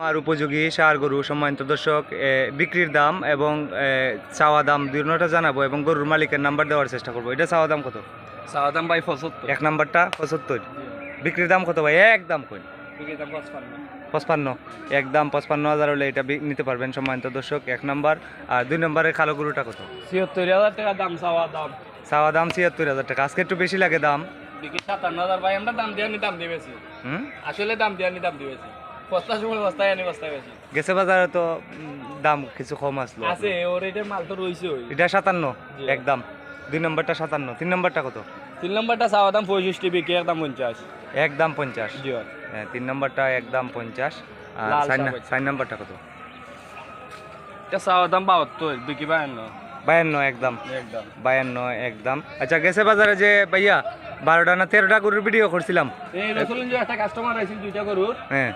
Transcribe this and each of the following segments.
আর উপযোগী সার গরু সম্মানিত দর্শক বিক্রির দাম এবং চাওয়া দাম দুটোটা জানাবো এবং গরুর মালিকের নাম্বার দেওয়ার চেষ্টা করবো। এটা চাওয়া দাম কত? চাওয়া দাম ভাই 75। এক নাম্বারটা 75। বিক্রির দাম কত ভাই? একদম কই বিক্রির দাম 55। একদম 55,000 হলে এটা নিতে পারবেন সম্মানিত দর্শক, এক নাম্বার। আর দুই নম্বরের কালো গরুটা কত? 76,000 টাকা দাম। চাওয়া দাম 76,000 টাকা। আজকে একটু বেশি লাগে দাম। বিক্রি 57,000 ভাই। আমরা দাম দিয়ে বেশি। আসলে দাম দিয়ে বেশি। বস্তার সময় বস্তায় বেশি। গেছে বাজারে তো দাম কিছু কম আসলো। আছে ওর এটা মাল তো রইছে ওই। এটা 57 একদম। দুই নম্বরটা 57। তিন নম্বরটা কত? 3 নম্বরটা চাওয়া দাম 65, বিক্রি একদম 50। একদম 50। জি হ্যাঁ, তিন নম্বরটা একদম 50। আর চার নম্বরটা কত? এটা চাওয়া দাম 72, বিক্রি 52। 52 একদম। একদম 52 একদম। আচ্ছা, গেছে বাজারে যে ভাইয়া 12টা না 13টা গরুর ভিডিও করছিলাম, এই রসুলিন যে একটা কাস্টমার আইছিল দুইটা গরুর। হ্যাঁ,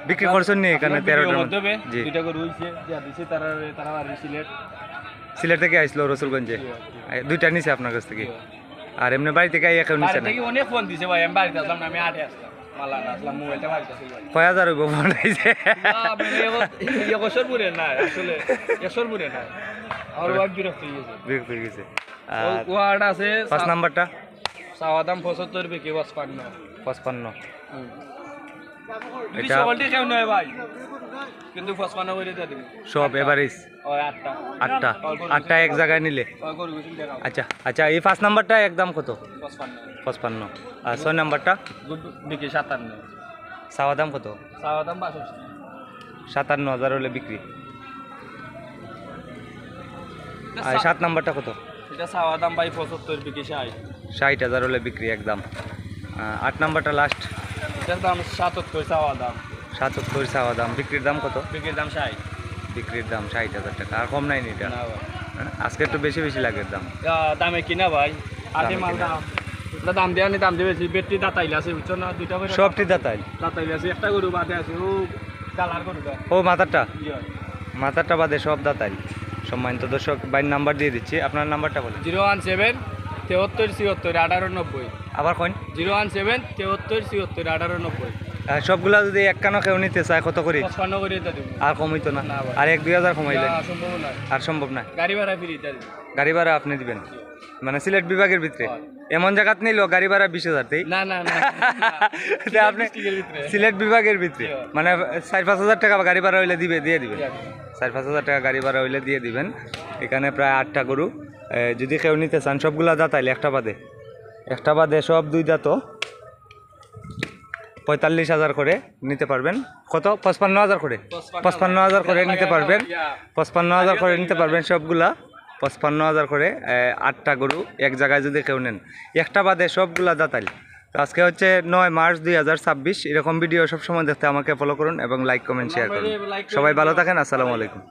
বিক্রি করছেন নি এখানে 13টার মধ্যে? জি, দুইটা গরু হইছে যা দিছে তারা আর সিলেট থেকে আইছিল রসুলগঞ্জে। দুইটা নিছে আপনার কাছ থেকে? আর এমনি বাড়ি থেকে কেউ নিছে না? অনেক ফোন দিছে ভাই। আমি বাড়িতে আসলাম না, আমি আটে আসলাম। মালা না আসলাম, মোবাইলটা বাড়িতে ছিল। কয় হাজার হইব মনে হইছে? একশোর না আসলে, 100 পুরে না। আর ওয়াইফ বিরক্ত হয়ে গেছে। ওয়ার্ড আছে। পাঁচ নাম্বারটা চাওয়া দাম 75, বিক্রি 55। এটা সকলটি কেউ নয় ভাই, কিন্তু 55 করে দিয়ে দিবি সব এভারেজ। ওই আটটা এক জায়গায় নিলে। আচ্ছা আচ্ছা, এই 5 নাম্বারটা একদম কত? 55। আর 6 নাম্বারটা বিক্রি 57। চাওয়া দাম কত? চাওয়া দাম 62। 57,000 হলে বিক্রি। আর 7 নাম্বারটা কত? এটা চাওয়া দাম ভাই 75, বিক্রি 60। 60,000 হলে বিক্রি একদম। 8 নাম্বারটা লাস্ট। এটার দাম 77 চাওয়া দাম। 77 চাওয়া দাম। বিক্রির দাম কত? বিক্রির দাম 60। বিক্রির দাম 60,000 টাকা। আর কম নাই নি এটা? আজকে একটু বেশি লাগে দাম। দামে কিনা ভাই, আগে মাল দাম দেওয়া নি, দাম দিয়ে বেশি। বেটটি দাঁতাইলে আছে, বুঝছো না? দুইটা করে সবটি দাঁতাইলে আছে। একটা গরু বাদে আছে, ও কালার গরু। ও মাথারটা বাদে সব দাঁতাইল। সম্মানিত দর্শক, বাইর নাম্বার দিয়ে দিচ্ছি, আপনার নাম্বারটা বলেন। 017 73 74 18 90। আবার কইন। 017 73 74 18 90। সবগুলা যদি একখানো কেউ নিতে চায় কত করি? 55 করে দিতে দিব। আর কম হইতো না? আর 1-2 হাজার কমাইলে? সম্ভব না। আর সম্ভব না? গাড়ি ভাড়া ফ্রি দিতে দিব। গাড়ি ভাড়া আপনি দিবেন? মানে সিলেট বিভাগের ভিতরে এমন জায়গাত নিল গাড়ি ভাড়া 20,000 দেই? না না না, আপনি সিলেট বিভাগের ভিতরে মানে 4-5 হাজার টাকা গাড়ি ভাড়া হইলে দিয়ে দিবেন। 4-5 হাজার টাকা গাড়ি ভাড়া হইলে দিয়ে দিবেন। এখানে প্রায় 8টা গরু যদি কেউ নিতে চান, সবগুলা দাঁতাইলে একটা বাদে সব দুই দাঁতও 45,000 করে নিতে পারবেন। কত? 55,000 করে। 55,000 করে নিতে পারবেন। 55,000 করে নিতে পারবেন সবগুলা। 55,000 করে 8টা গরু এক জায়গায় যদি কেউ নেন, একটা বাদে সবগুলা দাঁতাইল। তো আজকে হচ্ছে 9 মার্চ 2026। এরকম ভিডিও সবসময় দেখতে আমাকে ফলো করুন এবং লাইক কমেন্ট শেয়ার করুন। সবাই ভালো থাকেন। আসসালামু আলাইকুম।